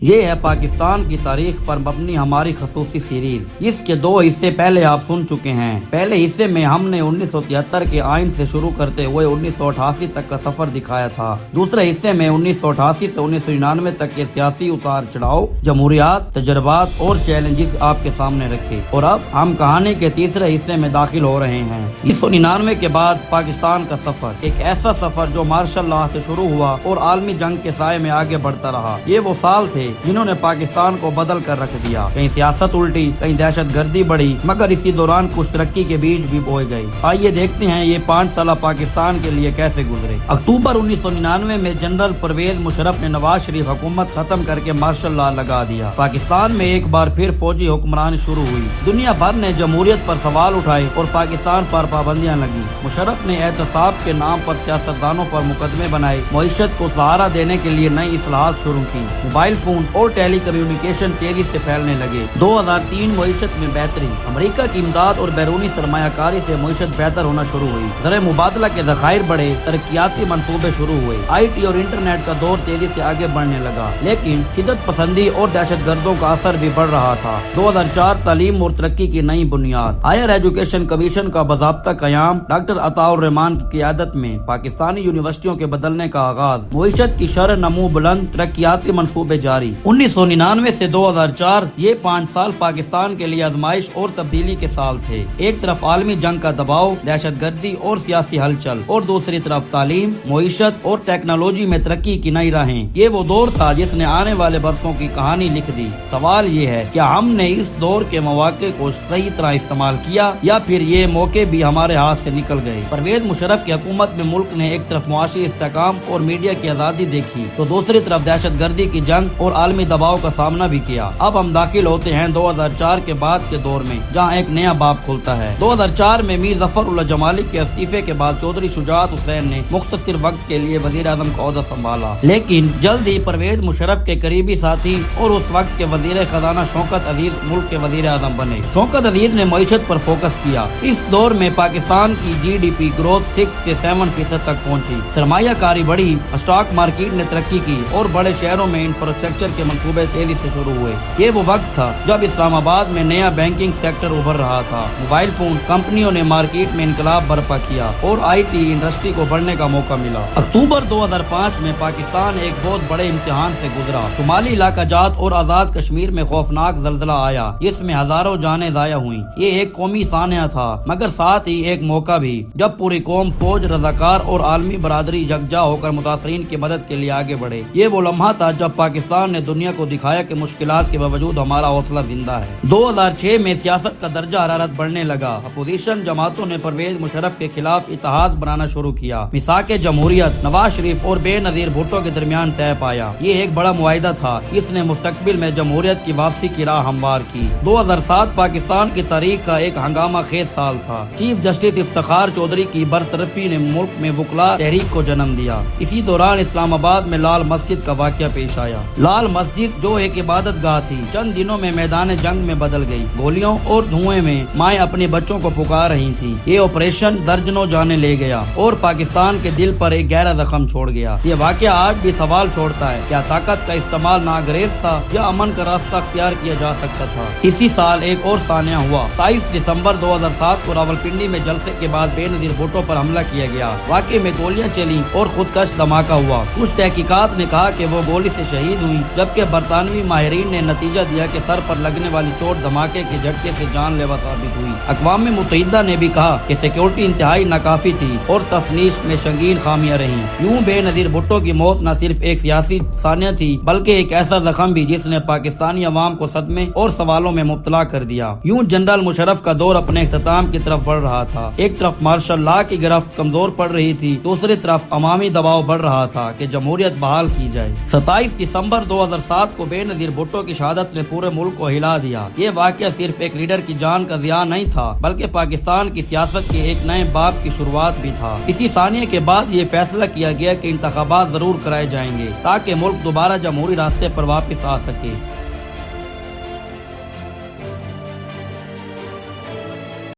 یہ ہے پاکستان کی تاریخ پر مبنی ہماری خصوصی سیریز۔ اس کے 2 حصے پہلے آپ سن چکے ہیں۔ پہلے حصے میں ہم نے 1973 کے آئین سے شروع کرتے ہوئے 1988 تک کا سفر دکھایا تھا۔ دوسرے حصے میں 1988 سے 1999 تک کے سیاسی اتار چڑھاؤ، جمہوریات، تجربات اور چیلنجز آپ کے سامنے رکھے، اور اب ہم کہانی کے تیسرے حصے میں داخل ہو رہے ہیں۔ 1999 کے بعد پاکستان کا سفر، ایک ایسا سفر جو مارشل لاء سے شروع ہوا اور عالمی جنگ کے سائے میں آگے بڑھتا رہا۔ یہ وہ سال تھے جنہوں نے پاکستان کو بدل کر رکھ دیا۔ کہیں سیاست الٹی، کہیں دہشت گردی بڑھی، مگر اسی دوران کچھ ترقی کے بیج بھی بوئے گئے۔ آئیے دیکھتے ہیں یہ 5 سالہ پاکستان کے لیے کیسے گزرے۔ اکتوبر 1999 میں جنرل پرویز مشرف نے نواز شریف حکومت ختم کر کے مارشل لاء لگا دیا۔ پاکستان میں ایک بار پھر فوجی حکمرانی شروع ہوئی۔ دنیا بھر نے جمہوریت پر سوال اٹھائے اور پاکستان پر پابندیاں لگی۔ مشرف نے احتساب کے نام پر سیاستدانوں پر مقدمے بنائے، معیشت کو سہارا دینے کے لیے نئی اصلاحات شروع کی۔ موبائل فون اور ٹیلی کمیونیکیشن تیزی سے پھیلنے لگے۔ 2003 معیشت میں بہتری، امریکہ کی امداد اور بیرونی سرمایہ کاری سے معیشت بہتر ہونا شروع ہوئی۔ زر مبادلہ کے ذخائر بڑھے، ترقیاتی منصوبے شروع ہوئے۔ آئی ٹی اور انٹرنیٹ کا دور تیزی سے آگے بڑھنے لگا، لیکن شدت پسندی اور دہشت گردوں کا اثر بھی بڑھ رہا تھا۔ 2004 تعلیم اور ترقی کی نئی بنیاد، ہائر ایجوکیشن کمیشن کا باضابطہ قیام، ڈاکٹر عطاء الرحمان کی قیادت میں پاکستانی یونیورسٹیوں کے بدلنے کا آغاز، معیشت کی شرح نمو بلند، ترقیاتی منصوبے جاری۔ 1999 سے 2004 یہ 5 سال پاکستان کے لیے آزمائش اور تبدیلی کے سال تھے۔ ایک طرف عالمی جنگ کا دباؤ، دہشت گردی اور سیاسی ہلچل، اور دوسری طرف تعلیم، معیشت اور ٹیکنالوجی میں ترقی کی نئی راہیں۔ یہ وہ دور تھا جس نے آنے والے برسوں کی کہانی لکھ دی۔ سوال یہ ہے، کیا ہم نے اس دور کے مواقع کو صحیح طرح استعمال کیا، یا پھر یہ موقع بھی ہمارے ہاتھ سے نکل گئے؟ پرویز مشرف کی حکومت میں ملک نے ایک طرف معاشی استحکام اور میڈیا کی آزادی دیکھی، تو دوسری طرف دہشت گردی کی جنگ اور عالمی دباؤ کا سامنا بھی کیا۔ اب ہم داخل ہوتے ہیں 2004 کے بعد کے دور میں، جہاں ایک نیا باب کھلتا ہے۔ 2004 میں میر ظفر اللہ جمالی کے استعفے کے بعد چودھری شجاعت حسین نے مختصر وقت کے لیے وزیر اعظم کا عہدہ سنبھالا، لیکن جلد ہی پرویز مشرف کے قریبی ساتھی اور اس وقت کے وزیر خزانہ شوکت عزیز ملک کے وزیر اعظم بنے۔ شوکت عزیز نے معیشت پر فوکس کیا۔ اس دور میں پاکستان کی جی ڈی پی گروتھ 6 سے 7% تک پہنچی، سرمایہ کاری بڑھی، اسٹاک مارکیٹ نے ترقی کی، اور بڑے شہروں میں انفراسٹرکچر کے منصوبے تیزی سے شروع ہوئے۔ یہ وہ وقت تھا جب اسلام آباد میں نیا بینکنگ سیکٹر ابھر رہا تھا۔ موبائل فون کمپنیوں نے مارکیٹ میں انقلاب برپا کیا اور آئی ٹی انڈسٹری کو بڑھنے کا موقع ملا۔ اکتوبر 2005 میں پاکستان ایک بہت بڑے امتحان سے گزرا۔ شمالی علاقہ جات اور آزاد کشمیر میں خوفناک زلزلہ آیا، جس میں ہزاروں جانیں ضائع ہوئیں۔ یہ ایک قومی سانحہ تھا، مگر ساتھ ہی ایک موقع بھی، جب پوری قوم، فوج، رضاکار اور عالمی برادری یکجا ہو کر متاثرین کی مدد کے لیے آگے بڑھے۔ یہ وہ لمحہ تھا جب پاکستان نے دنیا کو دکھایا کہ مشکلات کے باوجود ہمارا حوصلہ زندہ ہے۔ 2006 میں سیاست کا درجہ حرارت بڑھنے لگا۔ اپوزیشن جماعتوں نے پرویز مشرف کے خلاف اتحاد بنانا شروع کیا۔ میثاق جمہوریت نواز شریف اور بے نظیر بھٹو کے درمیان طے پایا۔ یہ ایک بڑا معاہدہ تھا، اس نے مستقبل میں جمہوریت کی واپسی کی راہ ہموار کی۔ 2007 پاکستان کی تاریخ کا ایک ہنگامہ خیز سال تھا۔ چیف جسٹس افتخار چودھری کی برطرفی نے ملک میں وکلا تحریک کو جنم دیا۔ اسی دوران اسلام آباد میں لال مسجد کا واقعہ پیش آیا۔ لال مسجد جو ایک عبادت گاہ تھی، چند دنوں میں میدان جنگ میں بدل گئی۔ گولیوں اور دھوئیں میں مائیں اپنے بچوں کو پکار رہی تھیں۔ یہ آپریشن درجنوں جانیں لے گیا اور پاکستان کے دل پر ایک گہرا زخم چھوڑ گیا۔ یہ واقعہ آج بھی سوال چھوڑتا ہے، کیا طاقت کا استعمال ناگزیر تھا یا امن کا راستہ اختیار کیا جا سکتا تھا؟ اسی سال ایک اور سانحہ ہوا۔ 27 دسمبر 2007 کو راولپنڈی میں جلسے کے بعد بے نظیر بھٹو پر حملہ کیا گیا۔ واقعے میں گولیاں چلیں اور خودکش دھماکہ ہوا۔ کچھ تحقیقات نے کہا کہ وہ گولی سے شہید ہوئی، جبکہ برطانوی ماہرین نے نتیجہ دیا کہ سر پر لگنے والی چوٹ دھماکے کے جھٹکے سے جان لیوا ثابت ہوئی۔ اقوام متحدہ نے بھی کہا کہ سیکیورٹی انتہائی ناکافی تھی اور تفنیش میں سنگین خامیاں رہیں۔ یوں بے نظیر بھٹو کی موت نہ صرف ایک سیاسی سانحہ تھی، بلکہ ایک ایسا زخم بھی جس نے پاکستانی عوام کو صدمے اور سوالوں میں مبتلا کر دیا۔ یوں جنرل مشرف کا دور اپنے اختتام کی طرف بڑھ رہا تھا۔ ایک طرف مارشل لاء کی گرفت کمزور پڑ رہی تھی، دوسری طرف عوامی دباؤ بڑھ رہا تھا کہ جمہوریت بحال کی جائے۔ 27 دسمبر 2007 کو بے نظیر بھٹو کی شہادت نے پورے ملک کو ہلا دیا۔ یہ واقعہ صرف ایک لیڈر کی جان کا ضیاع نہیں تھا، بلکہ پاکستان کی سیاست کے ایک نئے باب کی شروعات بھی تھا۔ اسی سانحے کے بعد یہ فیصلہ کیا گیا کہ انتخابات ضرور کرائے جائیں گے تاکہ ملک دوبارہ جمہوری راستے پر واپس آ سکے۔